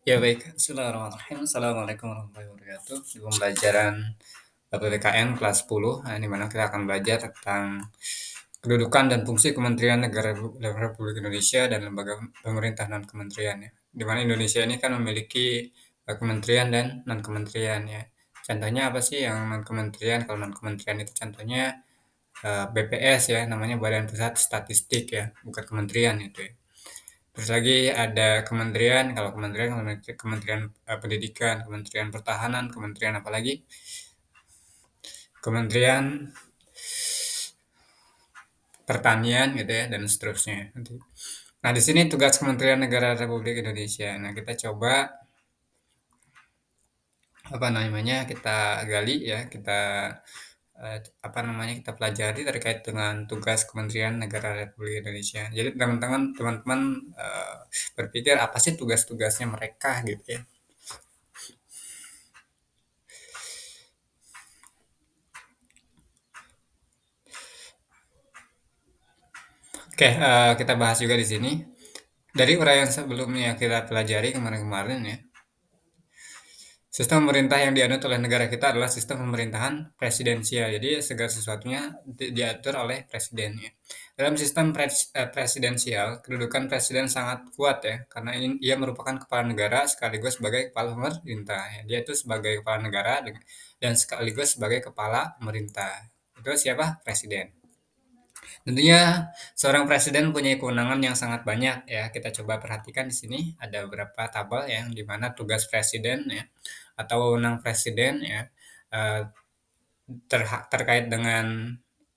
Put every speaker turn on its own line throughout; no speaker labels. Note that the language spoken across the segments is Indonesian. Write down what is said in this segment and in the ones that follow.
Ya baik, bismillahirrahmanirrahim. Assalamualaikum warahmatullahi wabarakatuh. Di pembelajaran PPKN kelas 10, di mana kita akan belajar tentang kedudukan dan fungsi Kementerian Negara Republik Indonesia dan lembaga pemerintah non kementerian ya. Di mana Indonesia ini kan memiliki kementerian dan non kementerian ya. Contohnya apa sih yang non kementerian? Kalau non kementerian itu contohnya BPS ya, namanya Badan Pusat Statistik ya, bukan kementerian itu ya. Terus lagi ada kementerian, kalau kementerian Kementerian Pendidikan, Kementerian Pertahanan, Kementerian apa lagi? Kementerian Pertanian gitu ya dan seterusnya. Nah, di sini tugas Kementerian Negara Republik Indonesia. Nah, kita coba apa namanya? Kita gali ya, kita apa namanya? Kita pelajari terkait dengan tugas Kementerian Negara Republik Indonesia. Jadi teman-teman berpikir apa sih tugas-tugasnya mereka gitu ya. Oke, kita bahas juga di sini. Dari uraian sebelumnya kita pelajari kemarin-kemarin ya, sistem pemerintah yang dianut oleh negara kita adalah sistem pemerintahan presidensial. Jadi segala sesuatunya diatur oleh presiden ya. Dalam sistem presidensial, kedudukan presiden sangat kuat ya, karena ini ia merupakan kepala negara sekaligus sebagai kepala pemerintah. Ya. Dia itu sebagai kepala negara dan sekaligus sebagai kepala pemerintah. Itu siapa? Presiden. Tentunya seorang presiden punya kewenangan yang sangat banyak ya. Kita coba perhatikan di sini ada beberapa tabel yang di mana tugas presiden ya atau wewenang presiden ya eh, terkait dengan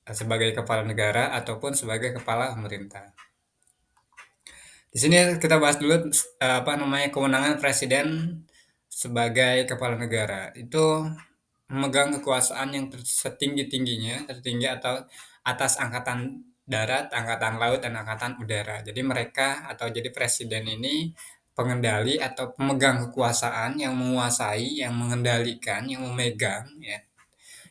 sebagai kepala negara ataupun sebagai kepala pemerintah. Di sini kita bahas dulu apa namanya kewenangan presiden sebagai kepala negara. Itu memegang kekuasaan yang setinggi-tingginya, tertinggi atau atas angkatan darat, angkatan laut, dan angkatan udara. Jadi mereka atau jadi presiden ini pengendali atau pemegang kekuasaan yang menguasai, yang mengendalikan, yang memegang, ya,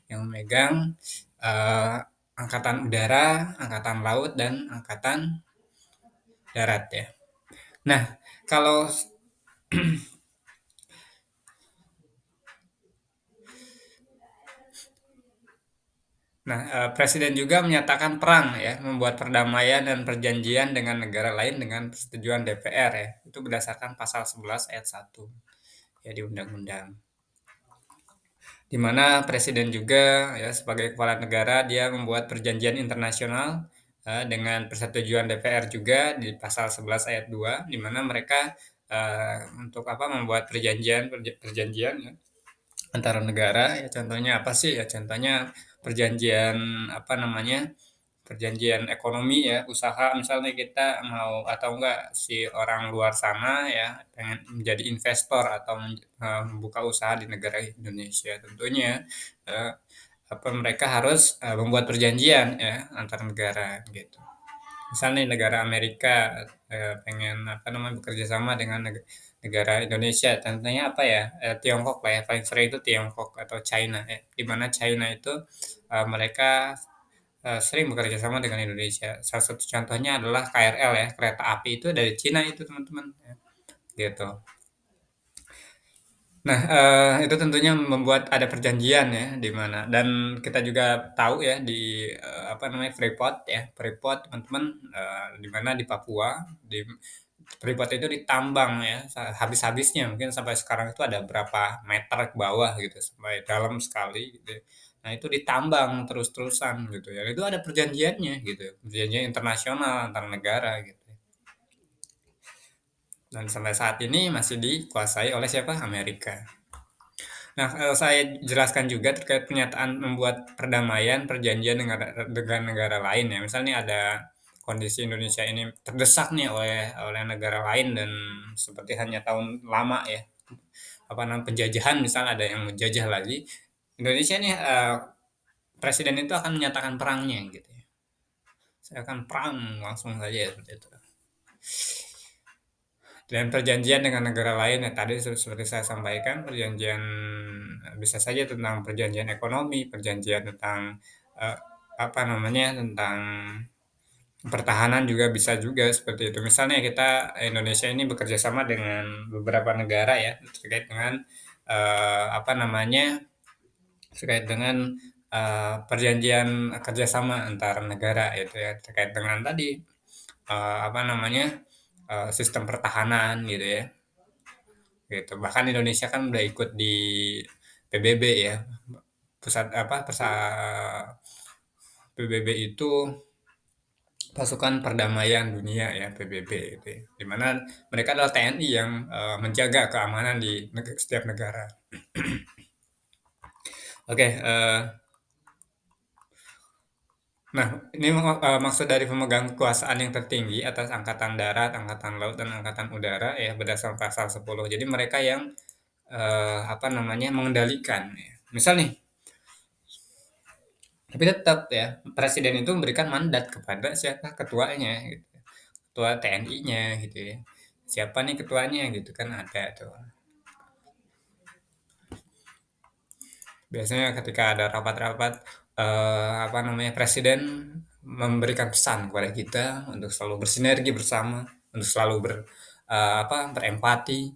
yang memegang eh, angkatan udara, angkatan laut, dan angkatan darat ya. Nah, kalau Presiden juga menyatakan perang ya, membuat perdamaian dan perjanjian dengan negara lain dengan persetujuan DPR ya. Itu berdasarkan pasal 11 ayat 1 ya di undang-undang. Di mana presiden juga ya sebagai kepala negara dia membuat perjanjian internasional dengan persetujuan DPR juga di pasal 11 ayat 2 di mana mereka untuk apa membuat perjanjian ya, antara negara ya contohnya apa sih ya contohnya perjanjian apa namanya perjanjian ekonomi ya usaha misalnya kita mau atau enggak si orang luar sana ya pengen menjadi investor atau membuka usaha di negara Indonesia tentunya eh, apa mereka harus membuat perjanjian ya antar negara gitu. Misalnya negara Amerika pengen apa namanya bekerja sama dengan negara Indonesia, tentunya apa ya Tiongkok lah ya paling sering itu Tiongkok atau China ya, di mana China itu mereka sering bekerja sama dengan Indonesia. Salah satu contohnya adalah KRL ya, kereta api itu dari Cina itu teman-teman, ya, gitu. Nah, itu tentunya membuat ada perjanjian ya, di mana dan kita juga tahu ya di, apa namanya, Freeport ya, Freeport teman-teman, di mana di Papua, di Freeport itu ditambang ya, habis-habisnya mungkin sampai sekarang itu ada berapa meter ke bawah gitu, sampai dalam sekali gitu ya. Nah, itu ditambang terus-terusan gitu ya, itu ada perjanjiannya gitu, perjanjian internasional antar negara gitu. Dan sampai saat ini masih dikuasai oleh siapa? Amerika. Nah, saya jelaskan juga terkait pernyataan membuat perdamaian, perjanjian dengan negara lain ya. Misalnya ada kondisi Indonesia ini terdesak nih oleh negara lain dan seperti hanya tahun lama ya, apa namanya penjajahan misal ada yang menjajah lagi. Indonesia nih presiden itu akan menyatakan perangnya gitu ya. Saya akan perang langsung saja ya, seperti itu. Dan perjanjian dengan negara lain ya tadi seperti saya sampaikan perjanjian bisa saja tentang perjanjian ekonomi, perjanjian tentang apa namanya tentang Pertahanan juga bisa juga seperti itu. Misalnya kita Indonesia ini bekerja sama dengan beberapa negara ya terkait dengan apa namanya terkait dengan perjanjian kerjasama antar negara itu ya terkait dengan tadi apa namanya sistem pertahanan gitu ya gitu. Bahkan Indonesia kan udah ikut di PBB ya pusat apa PBB itu Pasukan Perdamaian Dunia ya PBB itu ya. Di mana mereka adalah TNI yang menjaga keamanan di setiap negara. Oke, nah ini maksud dari pemegang kekuasaan yang tertinggi atas Angkatan Darat, Angkatan Laut, dan Angkatan Udara ya berdasarkan pasal 10. Jadi mereka yang apa namanya mengendalikan. Ya. Misal nih, tapi tetap ya presiden itu memberikan mandat kepada siapa ketuanya, gitu. Ketua TNI-nya gitu ya. Siapa nih ketuanya gitu kan ada tuh. Biasanya ketika ada rapat-rapat, apa namanya, presiden memberikan pesan kepada kita untuk selalu bersinergi bersama, untuk selalu apa, berempati,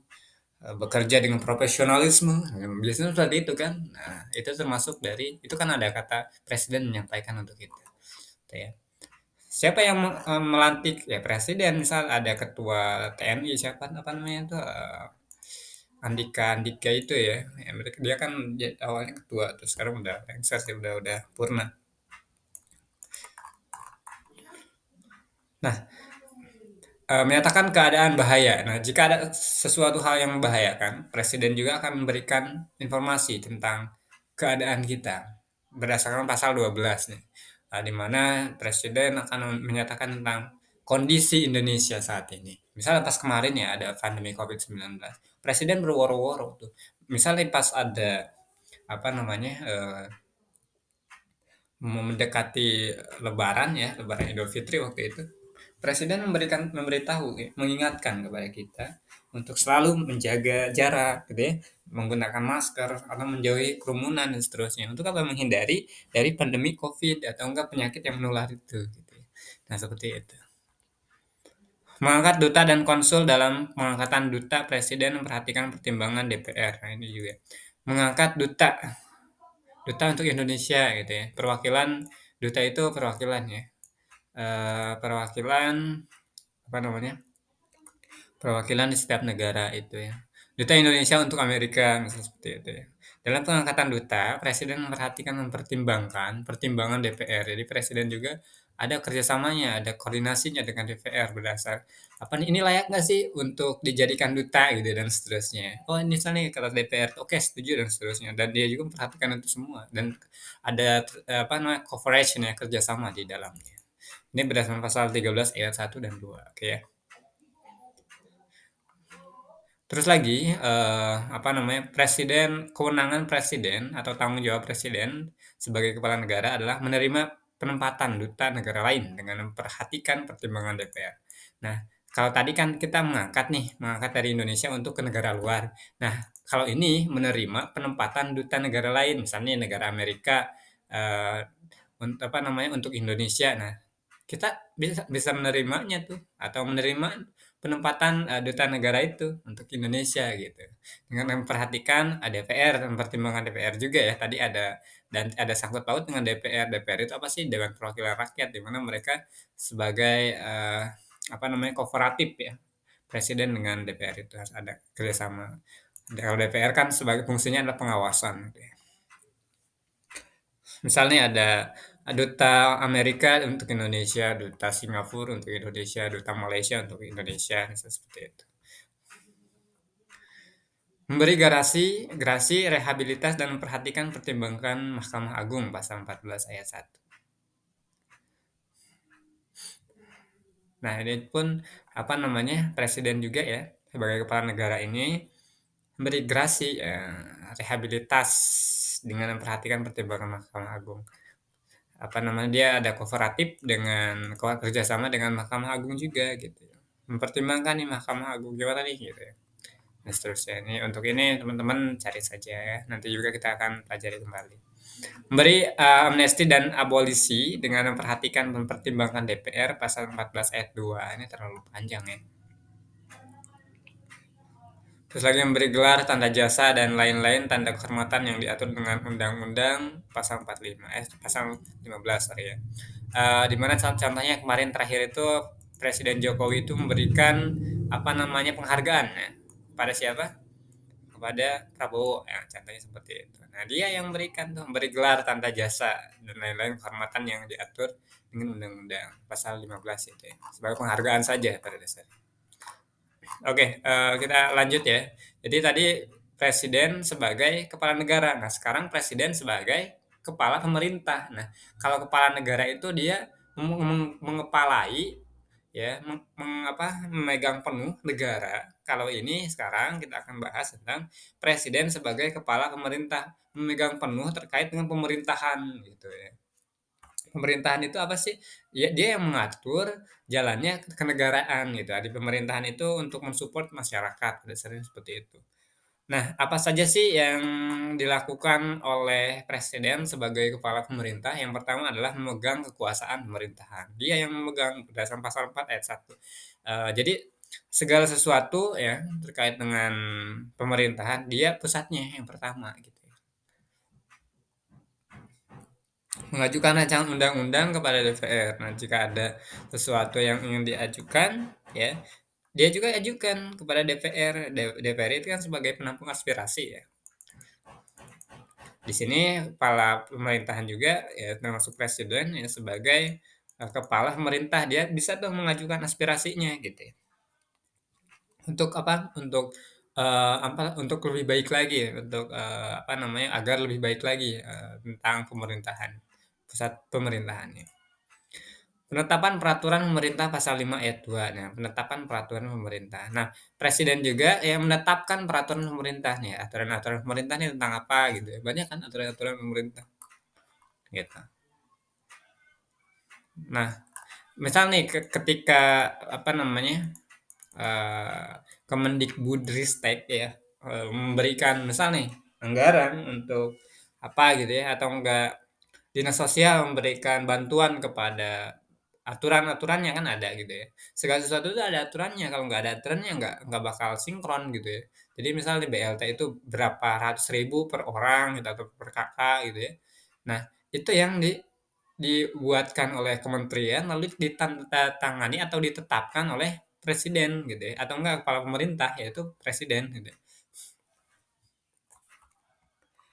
bekerja dengan profesionalisme, biasanya seperti itu kan. Nah, itu termasuk dari itu kan ada kata presiden menyampaikan untuk kita, gitu ya. Siapa yang melantik? Ya presiden, misal ada ketua TNI siapa apa namanya itu, Andika Andika itu ya, dia kan awalnya ketua terus sekarang udah lengser sih udah purna. Nah, menyatakan keadaan bahaya. Nah, jika ada sesuatu hal yang membahayakan, presiden juga akan memberikan informasi tentang keadaan kita berdasarkan pasal 12 nih. Nah, di mana presiden akan menyatakan tentang kondisi Indonesia saat ini. Misalnya pas kemarin ya ada pandemi COVID-19. Presiden berworo-woro tuh. Misalnya pas ada apa namanya mendekati Lebaran ya, Lebaran Idul Fitri waktu itu, Presiden memberitahu ya, mengingatkan kepada kita untuk selalu menjaga jarak gitu ya, menggunakan masker atau menjauhi kerumunan dan seterusnya. Untuk apa? Menghindari dari pandemi COVID atau enggak penyakit yang menular itu gitu ya. Nah, seperti itu. Mengangkat duta dan konsul dalam pengangkatan duta Presiden memperhatikan pertimbangan DPR. Nah, ini juga. Mengangkat duta duta untuk Indonesia gitu ya. Perwakilan duta itu perwakilan ya. Perwakilan apa namanya? Perwakilan di setiap negara itu ya. Duta Indonesia untuk Amerika misalnya seperti itu ya. Dalam pengangkatan duta, Presiden memperhatikan mempertimbangkan pertimbangan DPR. Jadi Presiden juga ada kerjasamanya, ada koordinasinya dengan DPR berdasar apa nih ini layak nggak sih untuk dijadikan duta gitu dan seterusnya. Oh ini misalnya kata DPR, oke setuju dan seterusnya. Dan dia juga memperhatikan itu semua dan ada apa namanya coverage ya kerjasama di dalamnya. Ini berdasarkan pasal 13 ayat 1 dan 2. Oke ya. Terus lagi, apa namanya, kewenangan presiden atau tanggung jawab presiden sebagai kepala negara adalah menerima penempatan duta negara lain dengan memperhatikan pertimbangan DPR. Nah, kalau tadi kan kita mengangkat dari Indonesia untuk ke negara luar. Nah, kalau ini menerima penempatan duta negara lain, misalnya negara Amerika, eee, apa namanya, untuk Indonesia. Nah, kita bisa bisa menerimanya tuh atau menerima penempatan, duta negara itu untuk Indonesia gitu. Dengan memperhatikan DPR, mempertimbangkan DPR juga ya tadi ada dan ada sangkut paut dengan DPR. DPR itu apa sih? Dewan Perwakilan Rakyat di mana mereka sebagai, apa namanya, kooperatif ya. Presiden dengan DPR itu harus ada kerjasama. Kalau DPR kan sebagai fungsinya adalah pengawasan gitu ya. Misalnya ada duta Amerika untuk Indonesia, duta Singapura untuk Indonesia, duta Malaysia untuk Indonesia, misalnya seperti itu. Memberi gerasi rehabilitas dan memperhatikan pertimbangan Mahkamah Agung pasal 14 ayat 1. Nah, ini pun apa namanya? Presiden juga ya sebagai kepala negara ini memberi gerasi rehabilitas dengan memperhatikan pertimbangan Mahkamah Agung. Apa namanya, dia ada kooperatif dengan kerjasama dengan Mahkamah Agung juga gitu. Mempertimbangkan nih Mahkamah Agung gimana nih gitu ya. Dan seterusnya. Ini untuk ini teman-teman cari saja ya. Nanti juga kita akan pelajari kembali. Memberi amnesti dan abolisi dengan memperhatikan dan mempertimbangkan DPR pasal 14 ayat 2. Ini terlalu panjang ya. Terus lagi memberi gelar, tanda jasa, dan lain-lain tanda kehormatan yang diatur dengan Undang-Undang pasal 45, pasal 15, sorry ya. Di mana contohnya kemarin terakhir itu Presiden Jokowi itu memberikan apa namanya penghargaan ya, pada siapa? Kepada Prabowo ya, contohnya seperti itu. Nah, dia yang memberikan tuh, memberi gelar, tanda jasa, dan lain-lain kehormatan yang diatur dengan Undang-Undang pasal 15 itu ya. Sebagai penghargaan saja pada dasarnya. Oke, kita lanjut ya. Jadi tadi presiden sebagai kepala negara. Nah, sekarang presiden sebagai kepala pemerintah. Nah, kalau kepala negara itu dia mengepalai ya, memegang penuh negara. Kalau ini sekarang kita akan bahas tentang presiden sebagai kepala pemerintah, memegang penuh terkait dengan pemerintahan gitu ya. Pemerintahan itu apa sih? Ya, dia yang mengatur jalannya kenegaraan gitu. Di pemerintahan itu untuk mensupport masyarakat, dasarnya seperti itu. Nah, apa saja sih yang dilakukan oleh presiden sebagai kepala pemerintah? Yang pertama adalah memegang kekuasaan pemerintahan. Dia yang memegang berdasarkan pasal 4 ayat 1. Jadi segala sesuatu ya terkait dengan pemerintahan, dia pusatnya yang pertama gitu. Mengajukan rancangan undang-undang kepada DPR. Nah, jika ada sesuatu yang ingin diajukan, ya, dia juga ajukan kepada DPR. DPR itu kan sebagai penampung aspirasi ya. Di sini kepala pemerintahan juga ya termasuk presiden ya sebagai kepala pemerintah, dia bisa tuh mengajukan aspirasinya gitu ya. Untuk apa? Untuk lebih baik lagi ya, untuk apa namanya? Agar lebih baik lagi tentang pemerintahan, pusat pemerintahannya. Penetapan peraturan pemerintah pasal 5 ayat 2. Nah, penetapan peraturan pemerintah. Nah, presiden juga yang menetapkan peraturan pemerintah nih, aturan-aturan pemerintah ini tentang apa gitu ya. Banyak kan aturan-aturan pemerintah gitu. Nah, misal nih ketika apa namanya? eh Kemendikbudristek ya memberikan misal nih anggaran untuk apa gitu ya, atau enggak dinas sosial memberikan bantuan kepada aturan-aturannya kan ada gitu ya. Segala sesuatu itu ada aturannya, kalau nggak ada aturannya nggak bakal sinkron gitu ya. Jadi misalnya di BLT itu berapa ratus ribu per orang gitu atau per kakak gitu ya. Nah, itu yang dibuatkan oleh kementerian lalu ditandatangani atau ditetapkan oleh presiden gitu ya, atau enggak kepala pemerintah yaitu presiden gitu.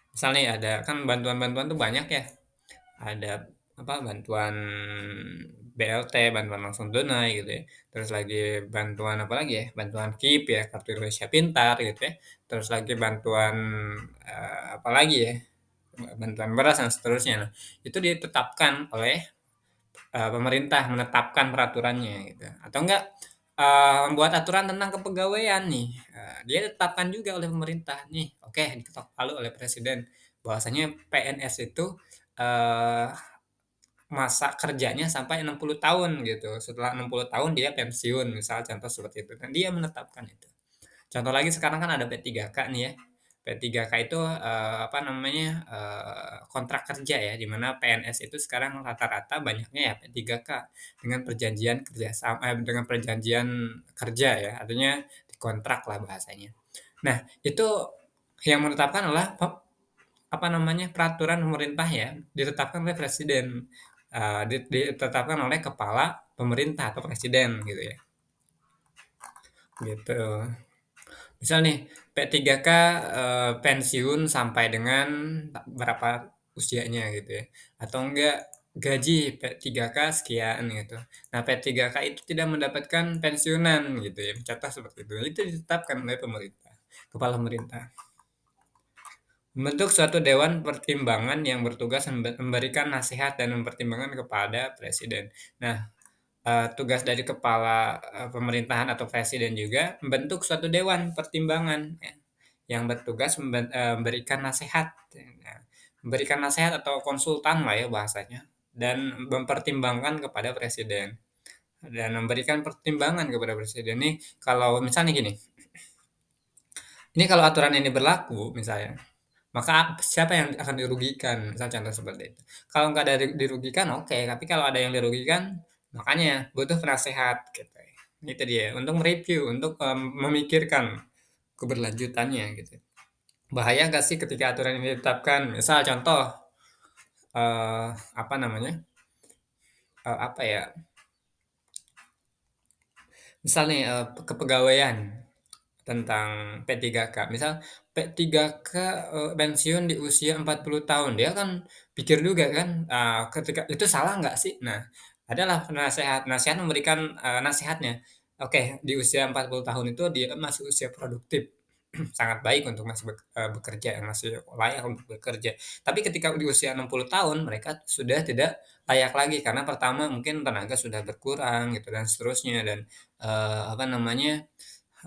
Misalnya ada kan bantuan-bantuan tuh banyak ya. Ada apa bantuan BLT, bantuan langsung tunai gitu ya. Terus lagi bantuan apa lagi ya? Bantuan KIP ya, Kartu Indonesia Pintar gitu ya. Terus lagi bantuan apa lagi ya? Bantuan beras dan seterusnya. Nah, itu ditetapkan oleh pemerintah, menetapkan peraturannya gitu. Atau enggak membuat aturan tentang kepegawaian nih, dia ditetapkan juga oleh pemerintah nih, oke diketok palu oleh presiden bahwasanya PNS itu eh, masa kerjanya sampai 60 tahun gitu. Setelah 60 tahun dia pensiun, misal contoh seperti itu. Dan dia menetapkan itu. Contoh lagi sekarang kan ada P3K nih ya. P3K itu apa namanya? Kontrak kerja ya, di mana PNS itu sekarang rata-rata banyaknya ya P3K dengan perjanjian kerja sama, dengan perjanjian kerja ya, artinya dikontrak lah bahasanya. Nah, itu yang menetapkan adalah apa namanya? Peraturan pemerintah ya, ditetapkan oleh presiden. Ditetapkan oleh kepala pemerintah atau presiden gitu ya. Gitu. Misal nih P3K pensiun sampai dengan berapa usianya gitu ya, atau enggak gaji P3K sekian gitu. Nah, P3K itu tidak mendapatkan pensiunan gitu ya, contoh seperti itu. Itu ditetapkan oleh pemerintah, kepala pemerintah. Membentuk suatu dewan pertimbangan yang bertugas memberikan nasihat dan mempertimbangkan kepada presiden. Nah, tugas dari kepala pemerintahan atau presiden juga membentuk suatu dewan pertimbangan ya, yang bertugas memberikan nasihat, nah, memberikan nasihat atau konsultan lah ya bahasanya, dan mempertimbangkan kepada presiden dan memberikan pertimbangan kepada presiden nih kalau misalnya gini, ini kalau aturan ini berlaku misalnya, maka siapa yang akan dirugikan? Misal contoh seperti itu. Kalau nggak ada dirugikan oke, tapi kalau ada yang dirugikan, makanya butuh penasehat gitu ya. Itu dia, untuk mereview, untuk, memikirkan keberlanjutannya gitu. Bahaya nggak sih ketika aturan ini ditetapkan? Misal contoh, apa namanya, apa ya, misal nih, kepegawaian tentang P3K. Misal P3K, pensiun di usia 40 tahun, dia kan pikir juga kan, ketika itu salah nggak sih? Nah, adalah penasehat, nasihat memberikan, nasehatnya, oke, di usia 40 tahun itu dia masih usia produktif, sangat baik untuk masih bekerja, masih layak untuk bekerja. Tapi ketika di usia 60 tahun, mereka sudah tidak layak lagi, karena pertama mungkin tenaga sudah berkurang gitu dan seterusnya dan, apa namanya,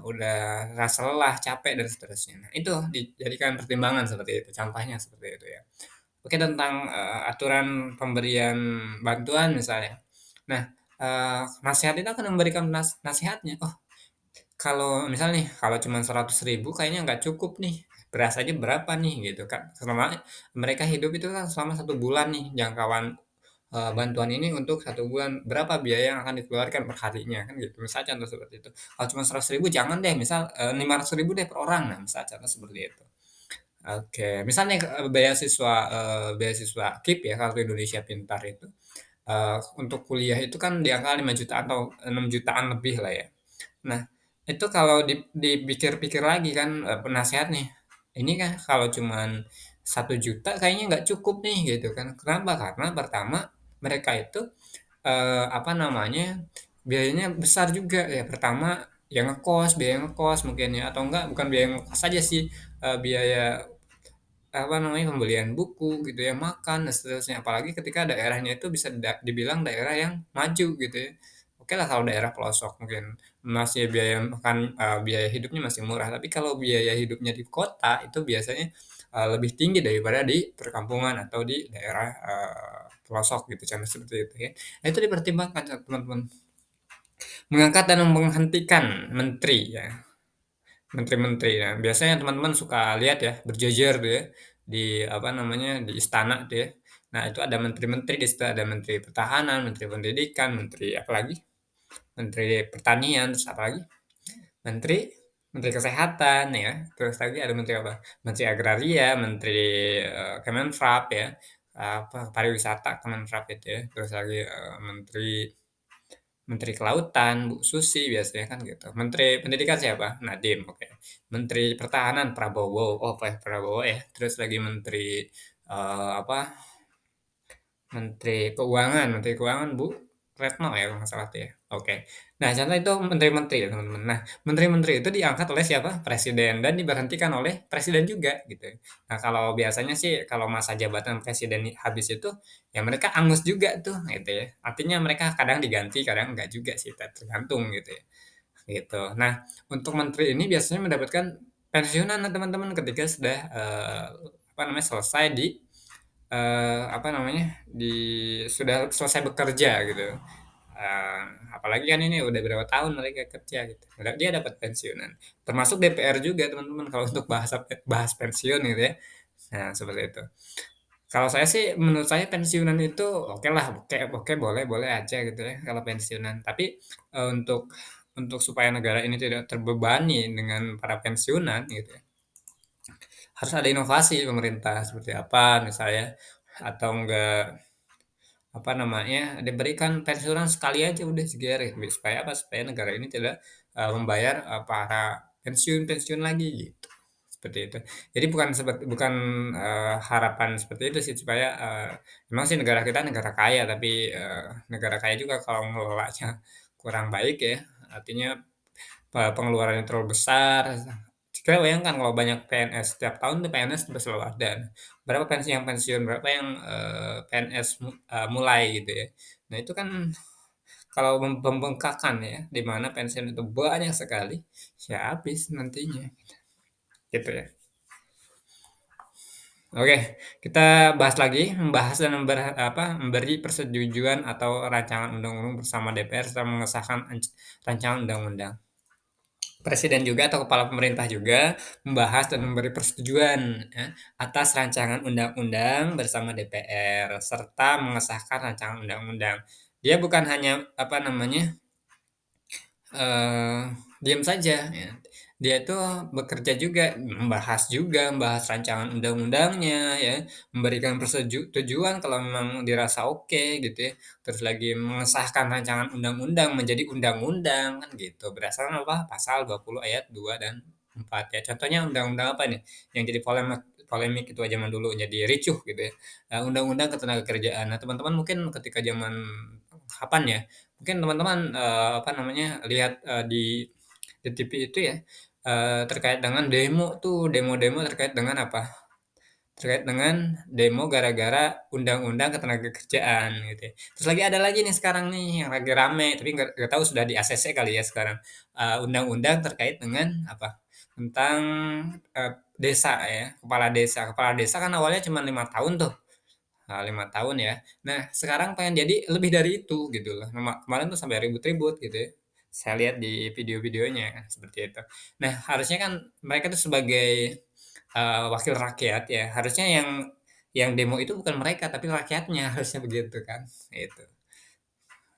udah rasa lelah, capek, dan seterusnya. Nah, itu dijadikan pertimbangan seperti itu, contohnya seperti itu ya. Oke, tentang, aturan pemberian bantuan misalnya. Nah, nasihat itu akan memberikan nasihatnya, "Oh, kalau misal nih, kalau cuma 100.000 kayaknya nggak cukup nih, beras aja berapa nih?" Gitu kan. Selama mereka hidup itu kan selama 1 bulan nih, jangkauan, bantuan ini untuk 1 bulan, berapa biaya yang akan dikeluarkan per harinya, kan gitu. Misal contoh seperti itu. Kalau cuma 100.000 jangan deh, misal, 500.000 deh per orang, nah misal contoh seperti itu. Oke, misalnya, beasiswa KIP ya, Kartu Indonesia Pintar itu, untuk kuliah itu kan di angka 5 jutaan atau 6 jutaan lebih lah ya. Nah, itu kalau dipikir-pikir lagi kan, penasehat nih, ini kan kalau cuman 1 juta kayaknya nggak cukup nih gitu kan. Kenapa? Karena pertama mereka itu, apa namanya, biayanya besar juga ya. Pertama ya ngekos, biaya ngekos mungkin ya, atau enggak bukan biaya ngekos saja sih, biaya apa namanya, pembelian buku gitu ya, makan dan seterusnya. Apalagi ketika daerahnya itu bisa dibilang daerah yang maju gitu ya. Oke lah kalau daerah pelosok mungkin masih biaya makan, biaya hidupnya masih murah, tapi kalau biaya hidupnya di kota itu biasanya, lebih tinggi daripada di perkampungan atau di daerah, pelosok gitu, contoh seperti itu ya. Nah itu dipertimbangkan sama teman-teman. Mengangkat dan menghentikan menteri ya. Menteri-menteri. Nah, biasanya teman-teman suka lihat ya, berjejer tuh ya, di apa namanya, di istana tuh ya. Nah, itu ada menteri-menteri di situ, ada menteri pertahanan, menteri pendidikan, menteri apa lagi? Menteri pertanian, terus apa lagi? Menteri menteri kesehatan ya. Terus lagi ada menteri apa? Menteri agraria, menteri Kemenfrap ya. Apa pariwisata Kemenfrap itu ya. Terus lagi menteri Menteri Kelautan, Bu Susi biasanya kan gitu. Menteri Pendidikan siapa? Nadiem, oke. Menteri Pertahanan Prabowo, oh Pak Prabowo ya. Terus lagi Menteri apa? Menteri Keuangan Bu Retno ya kalau nggak salah tuh ya. Oke. Nah, contoh itu menteri-menteri ya teman-teman. Nah, menteri-menteri itu diangkat oleh siapa? Presiden dan diberhentikan oleh presiden juga gitu. Nah, kalau biasanya sih kalau masa jabatan presiden habis itu ya mereka angus juga tuh gitu ya. Artinya mereka kadang diganti, kadang enggak juga sih, tergantung gitu ya. Gitu. Nah, untuk menteri ini biasanya mendapatkan pensiunan nah, teman-teman ketika sudah apa namanya selesai di apa namanya, sudah selesai bekerja gitu, eee, apalagi kan ini udah berapa tahun mereka kerja gitu, dia dapat pensiunan. Termasuk DPR juga teman-teman kalau untuk bahas pensiun gitu ya. Nah, seperti itu. Kalau saya sih, menurut saya pensiunan itu oke lah, oke oke, boleh boleh aja gitu ya kalau pensiunan. Tapi, untuk supaya negara ini tidak terbebani dengan para pensiunan gitu ya, harus ada inovasi pemerintah seperti apa misalnya, atau enggak apa namanya, diberikan pensiunan sekali aja udah segere, supaya apa, supaya negara ini tidak, membayar, para pensiun-pensiun lagi gitu, seperti itu. Jadi bukan, harapan seperti itu sih supaya, memang sih negara kita negara kaya tapi, negara kaya juga kalau ngelolanya kurang baik ya, artinya pengeluarannya terlalu besar. Kita bayangkan kalau banyak PNS, setiap tahun tuh PNS tuh selalu ada. Berapa yang pensiun, berapa yang, PNS mulai gitu ya. Nah itu kan kalau pembengkakan ya, di mana pensiun itu banyak sekali, ya habis nantinya, gitu ya. Oke, kita bahas lagi, membahas dan memberi persetujuan atau rancangan undang-undang bersama DPR setelah mengesahkan rancangan undang-undang. Presiden juga atau kepala pemerintah juga membahas dan memberi persetujuan ya, atas rancangan undang-undang bersama DPR serta mengesahkan rancangan undang-undang. Dia bukan hanya apa namanya diam saja ya. Dia itu bekerja juga, membahas rancangan undang-undangnya ya, memberikan persetujuan kalau memang dirasa oke gitu ya. Terus lagi mengesahkan rancangan undang-undang menjadi undang-undang kan gitu. Berdasarkan apa? Pasal 20 ayat 2 dan 4 ya. Contohnya undang-undang apa nih yang jadi polemik polemik itu zaman dulu jadi ricuh gitu ya. Undang-undang Ketenagakerjaan. Nah, teman-teman mungkin ketika zaman kapan ya? Mungkin teman-teman, apa namanya, lihat, di TV itu ya, terkait dengan demo tuh, demo-demo terkait dengan apa, terkait dengan demo gara-gara undang-undang Ketenagakerjaan gitu ya. Terus ada lagi nih sekarang nih yang lagi rame, tapi nggak tahu sudah di-ACC kali ya sekarang, undang-undang terkait dengan apa, tentang, desa ya, kepala desa. Kepala desa kan awalnya cuma 5 tahun tuh. 5 tahun ya. Nah, sekarang pengen jadi lebih dari itu gitu loh. Kemarin tuh sampai ribut-ribut gitu ya. Saya lihat di video-videonya kan seperti itu. Nah, harusnya kan mereka tuh sebagai, wakil rakyat ya, harusnya yang demo itu bukan mereka, tapi rakyatnya, harusnya begitu kan, itu.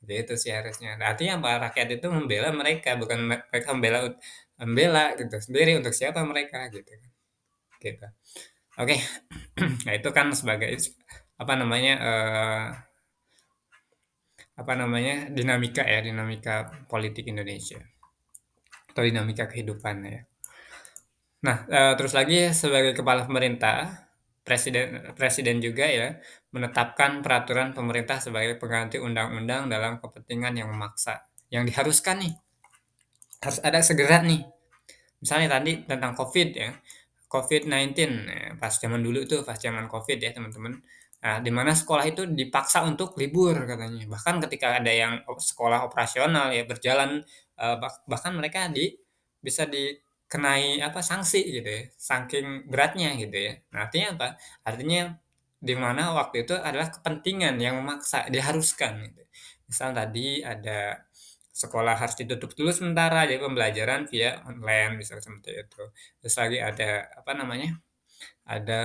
Gitu sih harusnya. Nah, artinya apa? Rakyat itu membela mereka, bukan mereka membela membela gitu sendiri, untuk siapa mereka gitu kan, gitu. Oke. Nah, itu kan sebagai apa namanya, dinamika ya, dinamika politik Indonesia atau dinamika kehidupan ya. Nah, terus lagi sebagai kepala pemerintah, presiden presiden juga ya menetapkan peraturan pemerintah sebagai pengganti undang-undang dalam kepentingan yang memaksa. Yang diharuskan nih, harus ada segera nih. Misalnya tadi tentang Covid ya, COVID-19, pas zaman dulu tuh, pas zaman Covid ya teman-teman. Nah, di mana sekolah itu dipaksa untuk libur katanya. Bahkan ketika ada yang sekolah operasional ya berjalan, bahkan mereka bisa dikenai apa, sanksi gitu ya, saking beratnya gitu ya. Nah, artinya apa? Artinya di mana waktu itu adalah kepentingan yang memaksa, diharuskan gitu. Misal tadi ada sekolah harus ditutup dulu sementara, jadi pembelajaran via online, misal seperti itu. Terus lagi ada, apa namanya, ada,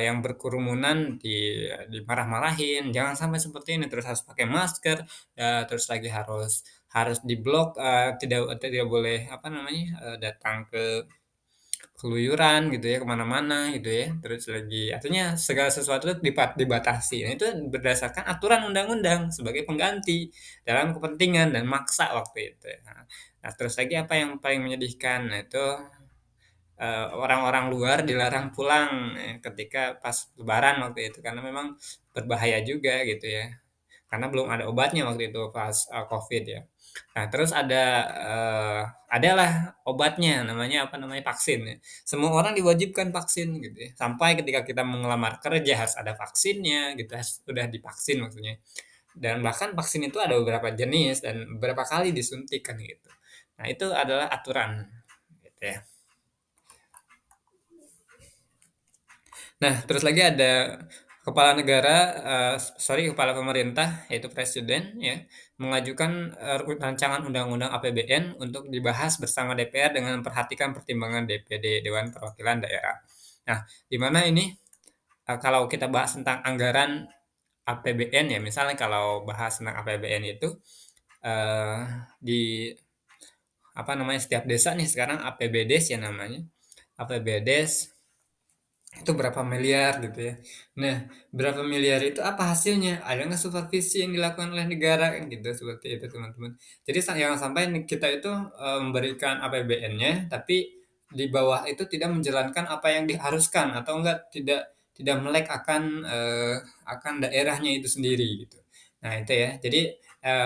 yang berkerumunan dimarah-marahin, "Jangan sampai seperti ini," terus harus pakai masker, terus lagi harus harus diblok, tidak tidak boleh, apa namanya, datang ke keluyuran gitu ya, kemana mana gitu ya. Terus lagi artinya segala sesuatu itu dibatasi. Nah, itu berdasarkan aturan undang-undang sebagai pengganti dalam kepentingan dan maksa waktu itu ya. Nah, terus lagi apa yang paling menyedihkan, nah itu, orang-orang luar dilarang pulang, ketika pas lebaran waktu itu, karena memang berbahaya juga gitu ya. Karena belum ada obatnya waktu itu pas, Covid ya. Nah, terus adalah obatnya namanya apa namanya, vaksin ya. Semua orang diwajibkan vaksin gitu ya, sampai ketika kita mau ngelamar kerja harus ada vaksinnya gitu, udah divaksin maksudnya. Dan bahkan vaksin itu ada beberapa jenis dan beberapa kali disuntik kan gitu. Nah, itu adalah aturan gitu ya. Nah, terus lagi ada kepala negara, kepala pemerintah, yaitu presiden ya, mengajukan, rancangan undang-undang APBN untuk dibahas bersama DPR dengan memperhatikan pertimbangan DPD, Dewan Perwakilan Daerah. Nah, di mana ini, kalau kita bahas tentang anggaran APBN ya, misalnya kalau bahas tentang APBN itu, eee, di apa namanya, setiap desa nih sekarang APBDes ya namanya, APBDes itu berapa miliar gitu ya. Nah, berapa miliar itu apa hasilnya? Ada nggak supervisi yang dilakukan oleh negara kan gitu, seperti itu teman-teman. Jadi jangan sampai kita itu, memberikan APBN-nya, tapi di bawah itu tidak menjalankan apa yang diharuskan atau enggak tidak tidak melek akan daerahnya itu sendiri gitu. Nah itu ya, jadi,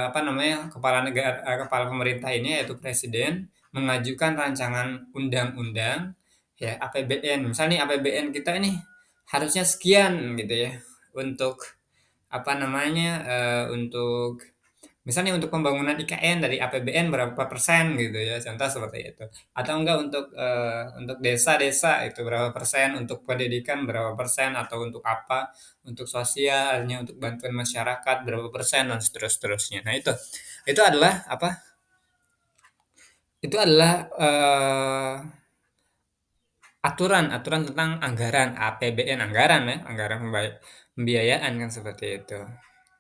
apa namanya, kepala pemerintah ini yaitu presiden mengajukan rancangan undang-undang ya APBN, misal nih APBN kita ini harusnya sekian gitu ya, untuk apa namanya, untuk misalnya untuk pembangunan IKN dari APBN berapa persen gitu ya, contoh seperti itu. Atau enggak untuk desa-desa itu berapa persen, untuk pendidikan berapa persen, atau untuk apa, untuk sosialnya, untuk bantuan masyarakat berapa persen, dan seterusnya. Nah itu adalah apa, Itu adalah, aturan-aturan tentang anggaran, APBN, anggaran ya, anggaran pembiayaan kan seperti itu.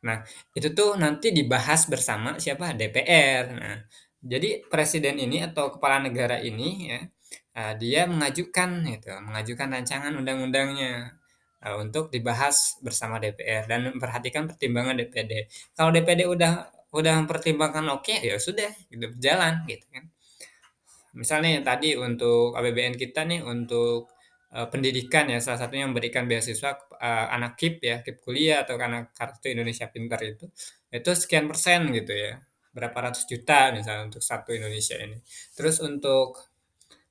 Nah, itu tuh nanti dibahas bersama siapa? DPR. Nah, jadi presiden ini atau kepala negara ini ya, dia mengajukan rancangan undang-undangnya, untuk dibahas bersama DPR dan memperhatikan pertimbangan DPD. Kalau DPD udah mempertimbangkan oke, ya sudah, gitu, berjalan gitu kan. Misalnya yang tadi untuk APBN kita nih untuk, pendidikan ya, salah satunya memberikan beasiswa, anak KIP ya, KIP kuliah atau karena Kartu Indonesia Pintar itu sekian persen gitu ya, berapa ratus juta misalnya untuk satu Indonesia ini. Terus untuk,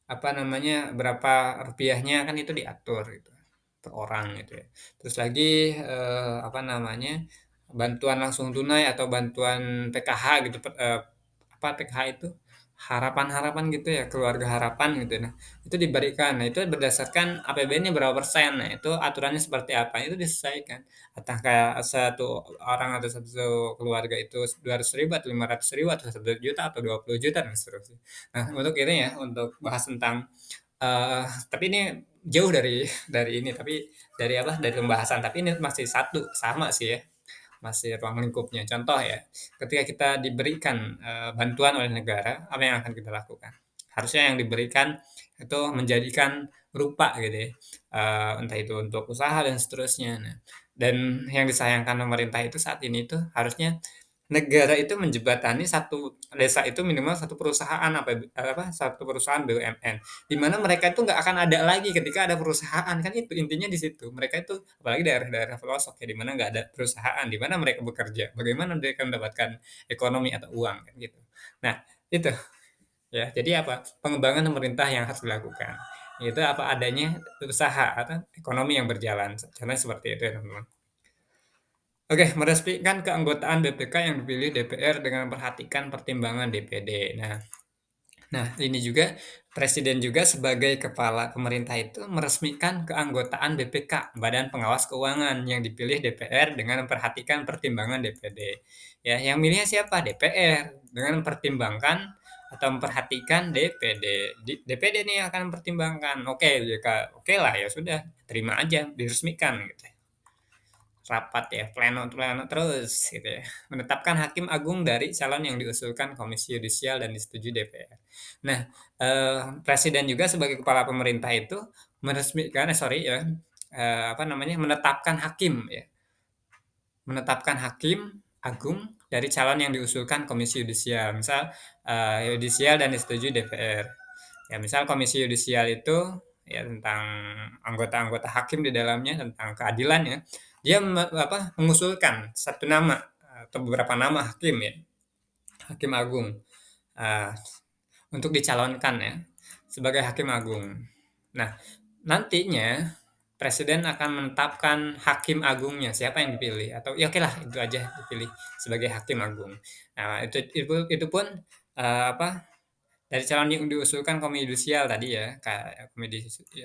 apa namanya, berapa rupiahnya kan itu diatur gitu, per orang gitu ya. Terus lagi, apa namanya, bantuan langsung tunai atau bantuan PKH gitu, apa PKH itu? Harapan-harapan gitu ya, keluarga harapan gitu. Nah, itu diberikan. Nah, itu berdasarkan APBN-nya berapa persen. Nah, itu aturannya seperti apa, itu disesuaikan. Entah kayak satu orang atau satu keluarga itu 200.000 atau 500.000 atau 1 juta atau 20 juta dan seterusnya. Nah, untuk ini ya, untuk bahas tentang, tapi ini jauh dari ini, tapi dari apa, dari pembahasan, tapi ini masih satu, sama sih ya, masih ruang lingkupnya. Contoh ya, ketika kita diberikan, bantuan oleh negara, apa yang akan kita lakukan? Harusnya yang diberikan itu menjadikan rupa gitu ya, entah itu untuk usaha dan seterusnya. Nah, dan yang disayangkan pemerintah itu saat ini tuh harusnya negara itu menjembatani satu desa itu minimal satu perusahaan satu perusahaan BUMN, di mana mereka itu nggak akan ada lagi ketika ada perusahaan, kan itu intinya di situ. Mereka itu apalagi daerah-daerah pelosok ya, di mana nggak ada perusahaan, di mana mereka bekerja, bagaimana mereka mendapatkan ekonomi atau uang, kan gitu. Nah, itu ya, jadi apa, pengembangan pemerintah yang harus dilakukan, itu apa adanya usaha atau ekonomi yang berjalan, contohnya seperti itu ya, teman-teman. Oke, meresmikan keanggotaan BPK yang dipilih DPR dengan memperhatikan pertimbangan DPD. Nah, ini juga presiden juga sebagai kepala pemerintah itu meresmikan keanggotaan BPK, Badan Pengawas Keuangan, yang dipilih DPR dengan memperhatikan pertimbangan DPD. Ya, yang milihnya siapa? DPR dengan mempertimbangkan atau memperhatikan DPD. DPD nih yang akan mempertimbangkan. Oke, jika oke lah ya sudah, terima aja, diresmikan gitu. Rapat ya, pleno-pleno terus gitu ya. Menetapkan hakim agung dari calon yang diusulkan Komisi Yudisial dan disetujui DPR. Nah, presiden juga sebagai kepala pemerintah itu apa namanya, menetapkan hakim agung dari calon yang diusulkan Komisi Yudisial. Misal, yudisial dan disetujui DPR. Ya, misal Komisi Yudisial itu ya tentang anggota-anggota hakim di dalamnya tentang keadilan ya. Dia mengusulkan satu nama atau beberapa nama hakim ya, hakim agung eh, untuk dicalonkan ya sebagai hakim agung. Nah, nantinya presiden akan menetapkan hakim agungnya siapa yang dipilih atau ya oke lah itu aja dipilih sebagai hakim agung. Nah, itu pun apa dari calon yang diusulkan Komisi Yudisial tadi ya,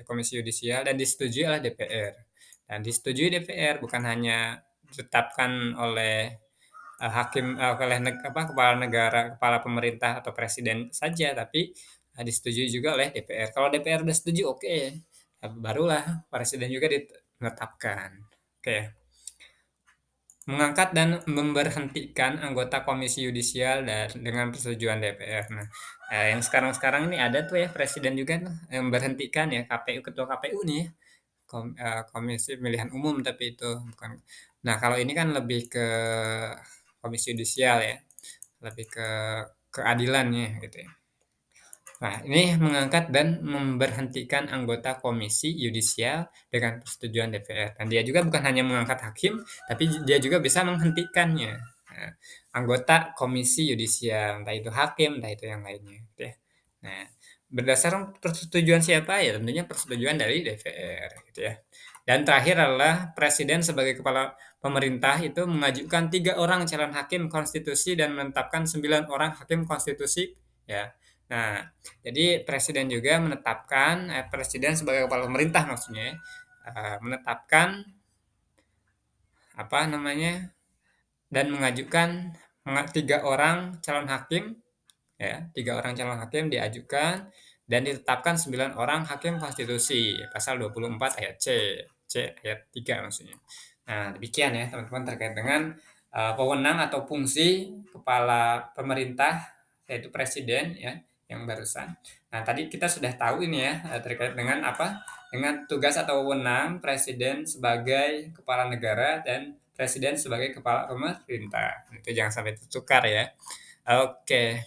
Komisi Yudisial dan disetujui oleh DPR. Dan disetujui DPR bukan hanya ditetapkan oleh oleh kepala negara, kepala pemerintah atau presiden saja, tapi disetujui juga oleh DPR. Kalau DPR udah setuju, oke, barulah presiden juga ditetapkan. Oke, mengangkat dan memberhentikan anggota Komisi Yudisial dan dengan persetujuan DPR. Nah, yang sekarang-sekarang ini ada tuh ya presiden juga tuh yang memberhentikan ya KPU, ketua KPU nih ya, Komisi Pemilihan Umum tapi itu bukan. Nah, kalau ini kan lebih ke Komisi Yudisial ya, lebih ke keadilannya gitu ya. Nah, ini mengangkat dan memberhentikan anggota Komisi Yudisial dengan persetujuan DPR. Dan dia juga bukan hanya mengangkat hakim, tapi dia juga bisa menghentikannya. Nah, anggota Komisi Yudisial, entah itu hakim, entah itu yang lainnya, gitu ya. Nah, berdasarkan persetujuan siapa ya? Tentunya persetujuan dari DPR, gitu ya. Dan terakhir adalah Presiden sebagai kepala pemerintah itu mengajukan 3 orang calon hakim konstitusi dan menetapkan 9 orang hakim konstitusi, ya. Nah, jadi presiden juga menetapkan presiden sebagai kepala pemerintah maksudnya ya, menetapkan apa namanya dan mengajukan 3 orang calon hakim ya. 3 orang calon hakim diajukan dan ditetapkan 9 orang hakim konstitusi, pasal 24 ayat C ayat 3 maksudnya. Nah, demikian ya teman-teman terkait dengan, wewenang atau fungsi kepala pemerintah, yaitu presiden ya, yang barusan. Nah, tadi kita sudah tahu ini ya, terkait dengan apa, dengan tugas atau wewenang presiden sebagai kepala negara dan presiden sebagai kepala pemerintah. Itu jangan sampai tertukar ya. Oke.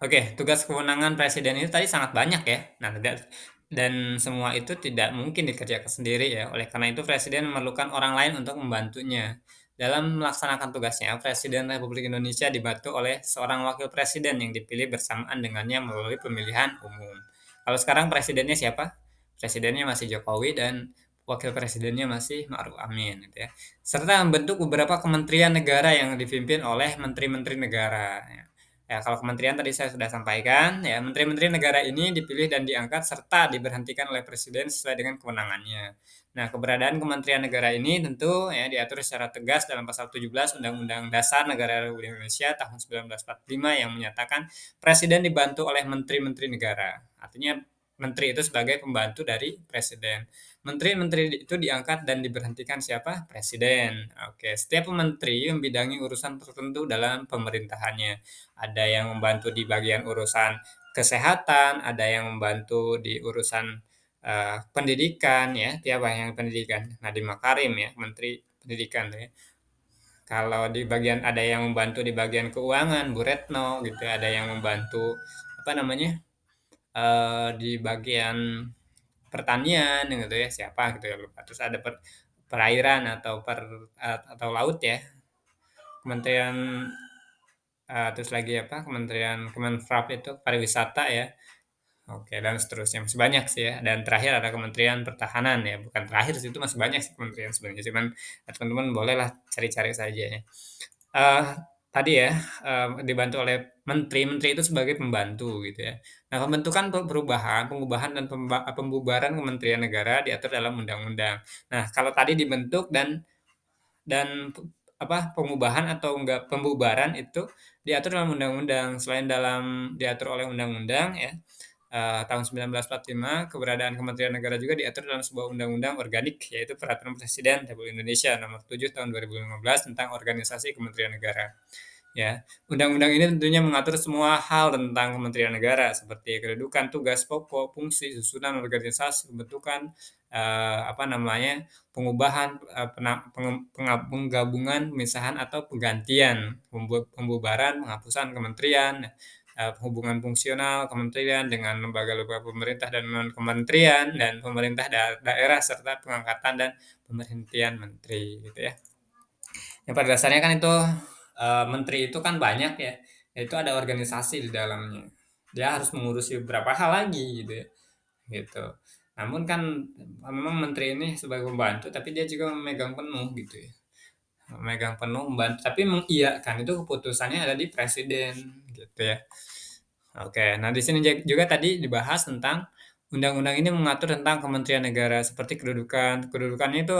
Oke, tugas kewenangan presiden itu tadi sangat banyak ya. Nah, dan semua itu tidak mungkin dikerjakan sendiri ya. Oleh karena itu presiden memerlukan orang lain untuk membantunya. Dalam melaksanakan tugasnya, Presiden Republik Indonesia dibantu oleh seorang wakil presiden yang dipilih bersamaan dengannya melalui pemilihan umum. Kalau sekarang presidennya siapa? Presidennya masih Jokowi dan wakil presidennya masih Ma'ruf Amin gitu ya. Serta membentuk beberapa kementerian negara yang dipimpin oleh menteri-menteri negara. Ya. Ya, kalau kementerian tadi saya sudah sampaikan, ya, menteri-menteri negara ini dipilih dan diangkat serta diberhentikan oleh presiden sesuai dengan kewenangannya. Nah, keberadaan kementerian negara ini tentu ya diatur secara tegas dalam pasal 17 Undang-Undang Dasar Negara Republik Indonesia tahun 1945 yang menyatakan presiden dibantu oleh menteri-menteri negara. Artinya menteri itu sebagai pembantu dari presiden. Menteri-menteri itu diangkat dan diberhentikan siapa? Presiden. Oke, setiap menteri membidangi urusan tertentu dalam pemerintahannya. Ada yang membantu di bagian urusan kesehatan, ada yang membantu di urusan, pendidikan ya, siapa yang pendidikan? Nadiem Makarim ya, Menteri Pendidikan tuh ya. Kalau di bagian ada yang membantu di bagian keuangan, Bu Retno gitu, ada yang membantu apa namanya, di bagian pertanian gitu ya, siapa gitu ya, lupa. Terus ada perairan atau laut ya, Kementerian terus lagi apa, Kemenfrap itu pariwisata ya, oke, dan seterusnya, masih banyak sih ya, dan terakhir ada Kementerian Pertahanan ya, bukan terakhir sih, itu masih banyak sih kementerian sebenarnya, cuman teman-teman bolehlah cari-cari saja ya. Eee, Tadi ya, dibantu oleh menteri, menteri itu sebagai pembantu gitu ya. Nah, pembentukan pengubahan dan pembubaran kementerian negara diatur dalam undang-undang. Nah, kalau tadi dibentuk dan pengubahan atau enggak pembubaran itu diatur dalam undang-undang. Selain diatur oleh undang-undang ya, tahun 1945, keberadaan kementerian negara juga diatur dalam sebuah undang-undang organik, yaitu Peraturan Presiden Republik Indonesia Nomor 7 Tahun 2015 tentang Organisasi Kementerian Negara. Ya, undang-undang ini tentunya mengatur semua hal tentang Kementerian Negara seperti kedudukan, tugas pokok, fungsi, susunan organisasi, pembentukan, pengubahan, penggabungan, pemisahan atau penggantian, pembubaran, penghapusan kementerian, hubungan fungsional kementerian dengan lembaga-lembaga pemerintah dan non-kementerian dan pemerintah daerah serta pengangkatan dan pemberhentian menteri gitu ya. Yang pada dasarnya kan itu, menteri itu kan banyak ya, itu ada organisasi di dalamnya. Dia harus mengurusi beberapa hal lagi gitu ya, gitu. Namun kan memang menteri ini sebagai pembantu, tapi dia juga memegang penuh gitu ya, memegang penuh membantu, tapi mengiyakan itu keputusannya ada di presiden gitu ya. Oke, nah di sini juga tadi dibahas tentang undang-undang ini mengatur tentang kementerian negara seperti kedudukan. Kedudukannya itu,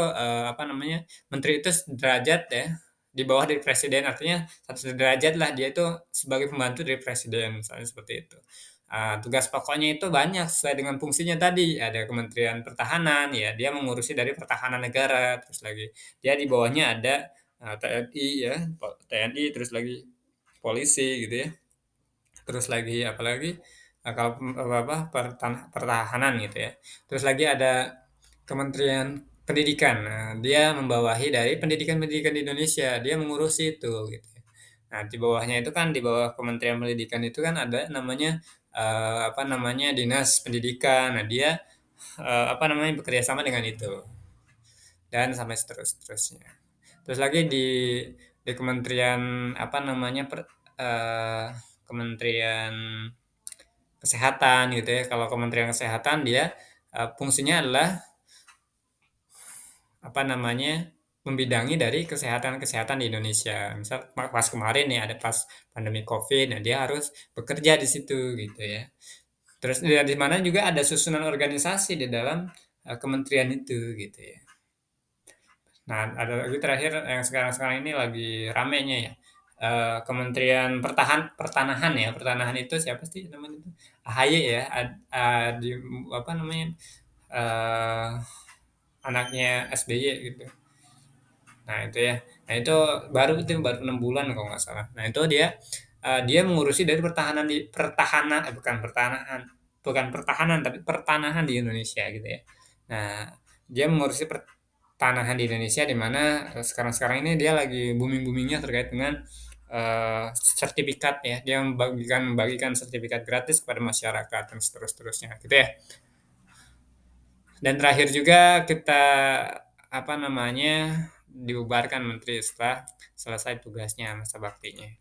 menteri itu sederajat ya, di bawah dari presiden, artinya satu derajat lah dia itu sebagai pembantu dari presiden, misalnya seperti itu. Tugas pokoknya itu banyak sesuai dengan fungsinya tadi, ada Kementerian Pertahanan, ya dia mengurusi dari pertahanan negara, terus lagi dia di bawahnya ada, TNI ya, TNI, terus lagi polisi gitu ya. Terus lagi apalagi, kalau pertahanan gitu ya. Terus lagi ada Kementerian Pendidikan. Nah, dia membawahi dari pendidikan-pendidikan di Indonesia, dia mengurusi itu gitu ya. Nah, di bawahnya itu kan di bawah Kementerian Pendidikan itu kan ada namanya, Dinas Pendidikan. Nah, dia, bekerja sama dengan itu dan sampai seterusnya. Terus lagi di Kementerian eee, Kementerian Kesehatan gitu ya. Kalau Kementerian Kesehatan dia, fungsinya adalah membidangi dari kesehatan-kesehatan di Indonesia. Misal pas kemarin nih ada pas pandemi Covid, nah dia harus bekerja di situ gitu ya. Terus di mana juga ada susunan organisasi di dalam, kementerian itu gitu ya. Nah, ada lagi terakhir yang sekarang-sekarang ini lagi ramenya ya, Kementerian Pertanahan ya, pertanahan itu siapa sih namanya itu? AHY ya, di apa namanya, eee, anaknya SBY gitu. Nah itu ya, nah itu baru 6 bulan kalau nggak salah. Nah itu dia mengurusi dari pertahanan bukan pertahanan, tapi pertanahan di Indonesia gitu ya. Nah, dia mengurusi pertanahan di Indonesia di mana, sekarang-sekarang ini dia lagi booming-boomingnya terkait dengan, sertifikat ya. Dia membagikan sertifikat gratis kepada masyarakat dan seterusnya gitu ya. Dan terakhir juga kita, apa namanya, dibubarkan menteri setelah selesai tugasnya, masa baktinya.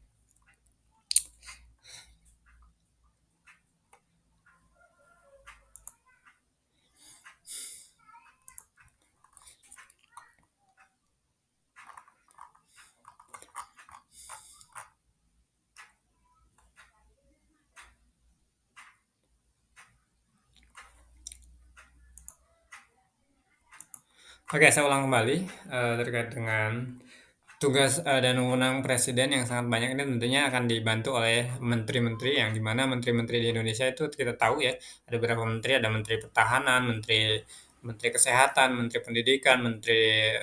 Oke, saya ulang kembali, terkait dengan tugas, dan wewenang presiden yang sangat banyak ini tentunya akan dibantu oleh menteri-menteri yang di mana menteri-menteri di Indonesia itu kita tahu ya, ada beberapa menteri, ada menteri pertahanan, menteri menteri kesehatan, menteri pendidikan, menteri,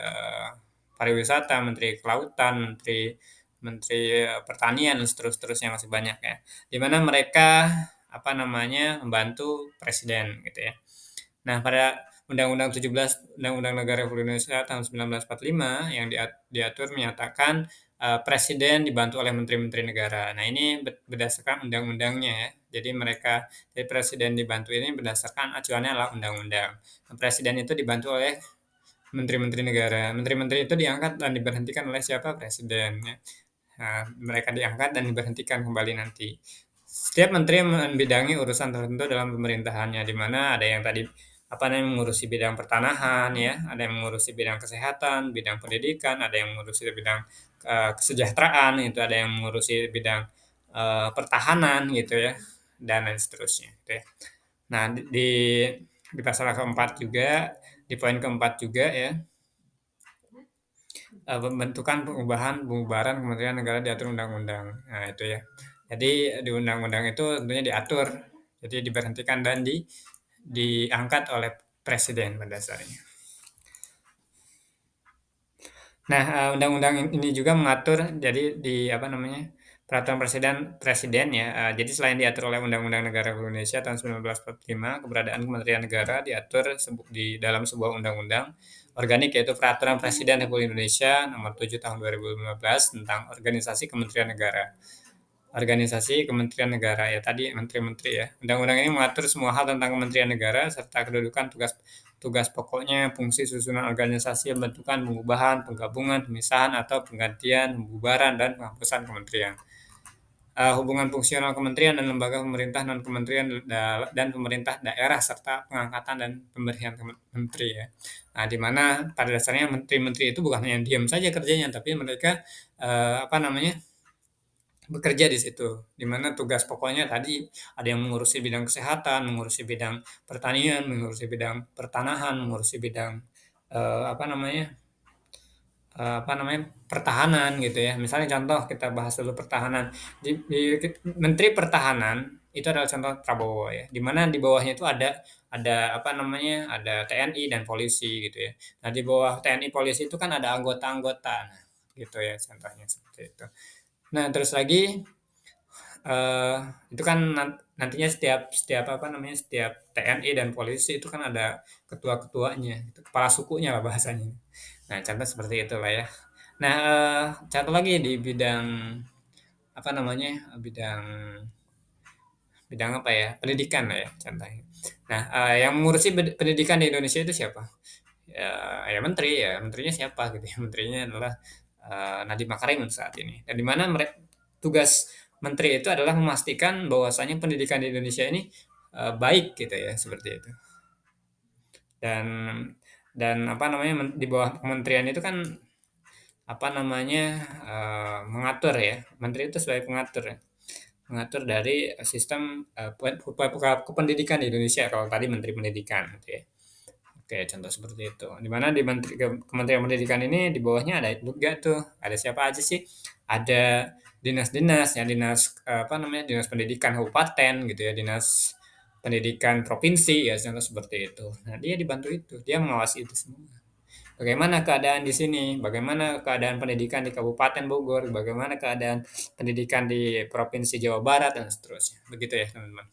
pariwisata, menteri kelautan, menteri menteri, pertanian, dan seterusnya masih banyak ya. Di mana mereka, apa namanya, membantu presiden gitu ya. Nah, pada Undang-Undang 17, Undang-Undang Negara Republik Indonesia tahun 1945 yang diatur menyatakan, presiden dibantu oleh menteri-menteri negara. Nah, ini berdasarkan undang-undangnya ya. Jadi presiden dibantu ini berdasarkan acuannya adalah undang-undang. Nah, presiden itu dibantu oleh menteri-menteri negara. Menteri-menteri itu diangkat dan diberhentikan oleh siapa? Presiden ya. Nah, mereka diangkat dan diberhentikan kembali nanti. Setiap menteri membidangi urusan tertentu dalam pemerintahannya, di mana ada yang tadi apa namanya mengurusi bidang pertanahan ya, ada yang mengurusi bidang kesehatan, bidang pendidikan, ada yang mengurusi bidang kesejahteraan, itu ada yang mengurusi bidang pertahanan gitu ya, dan lain seterusnya. Gitu ya. Nah di pasal keempat juga, di poin keempat juga ya, pembentukan pembubaran kementerian negara diatur undang-undang. Nah, itu ya. Jadi di undang-undang itu tentunya diatur, jadi diberhentikan dan diangkat oleh presiden pada dasarnya. Nah, undang-undang ini juga mengatur jadi di apa namanya, peraturan presiden presiden ya, jadi selain diatur oleh Undang-Undang Negara Republik Indonesia tahun 1945, keberadaan Kementerian Negara diatur di dalam sebuah undang-undang organik yaitu Peraturan Presiden Republik Indonesia Nomor 7 Tahun 2015 tentang Organisasi Kementerian Negara. Organisasi Kementerian Negara ya tadi menteri-menteri ya. Undang-undang ini mengatur semua hal tentang Kementerian Negara serta kedudukan tugas tugas pokoknya, fungsi susunan organisasi, pembentukan, pengubahan, penggabungan, pemisahan atau penggantian, pembubaran dan penghapusan kementerian. Hubungan fungsional kementerian dan lembaga pemerintah non kementerian dan pemerintah daerah serta pengangkatan dan pemberian menteri ya. Nah, di mana pada dasarnya menteri-menteri itu bukan hanya diam saja kerjanya, tapi mereka apa namanya bekerja di situ, di mana tugas pokoknya tadi ada yang mengurusi bidang kesehatan, mengurusi bidang pertanian, mengurusi bidang pertanahan, mengurusi bidang apa namanya pertahanan gitu ya. Misalnya contoh kita bahas dulu pertahanan. Menteri Pertahanan itu adalah contoh Prabowo ya, di mana di bawahnya itu ada apa namanya ada TNI dan polisi gitu ya. Nah di bawah TNI polisi itu kan ada anggota-anggota, nah, gitu ya contohnya seperti itu. Nah terus lagi itu kan nantinya setiap setiap apa namanya, setiap TNI dan polisi itu kan ada ketua-ketuanya, gitu, kepala sukunya lah bahasanya. Nah, contoh seperti itulah ya. Nah, contoh lagi di bidang apa namanya, bidang bidang apa ya, pendidikan lah ya contohnya. Nah, yang mengurusi pendidikan di Indonesia itu siapa? Ya menteri, ya menterinya siapa gitu ya, menterinya adalah, Nadiem Makarim saat ini. Dan di mana tugas menteri itu adalah memastikan bahwasanya pendidikan di Indonesia ini, baik gitu ya, seperti itu. Dan apa namanya, di bawah kementerian itu kan, apa namanya, mengatur ya, menteri itu sebagai pengatur ya, mengatur dari sistem, kependidikan di Indonesia kalau tadi menteri pendidikan gitu ya. Kayak contoh seperti itu. Di mana di Kementerian Pendidikan ini di bawahnya ada juga tuh, ada siapa aja sih? Ada dinas-dinas, ya dinas apa namanya, dinas pendidikan kabupaten gitu ya, dinas pendidikan provinsi ya, contoh seperti itu. Nah, dia dibantu itu, dia mengawasi itu semua. Bagaimana keadaan di sini? Bagaimana keadaan pendidikan di Kabupaten Bogor? Bagaimana keadaan pendidikan di Provinsi Jawa Barat dan seterusnya. Begitu ya, teman-teman.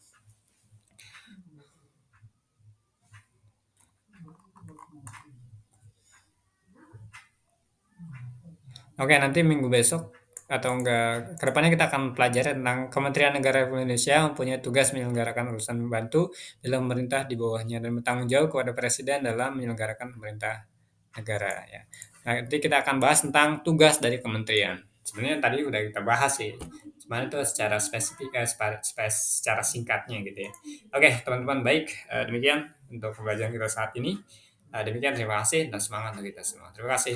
Oke, nanti minggu besok atau enggak kedepannya kita akan pelajari tentang Kementerian Negara Republik Indonesia mempunyai tugas menyelenggarakan urusan membantu dalam pemerintah di bawahnya dan bertanggung jawab kepada presiden dalam menyelenggarakan pemerintah negara ya. Nanti kita akan bahas tentang tugas dari kementerian. Sebenarnya tadi udah kita bahas sih. Sebenarnya itu secara spesifik, secara singkatnya gitu ya. Oke, teman-teman baik. Demikian untuk pembelajaran kita saat ini. Demikian terima kasih dan semangat untuk kita semua. Terima kasih.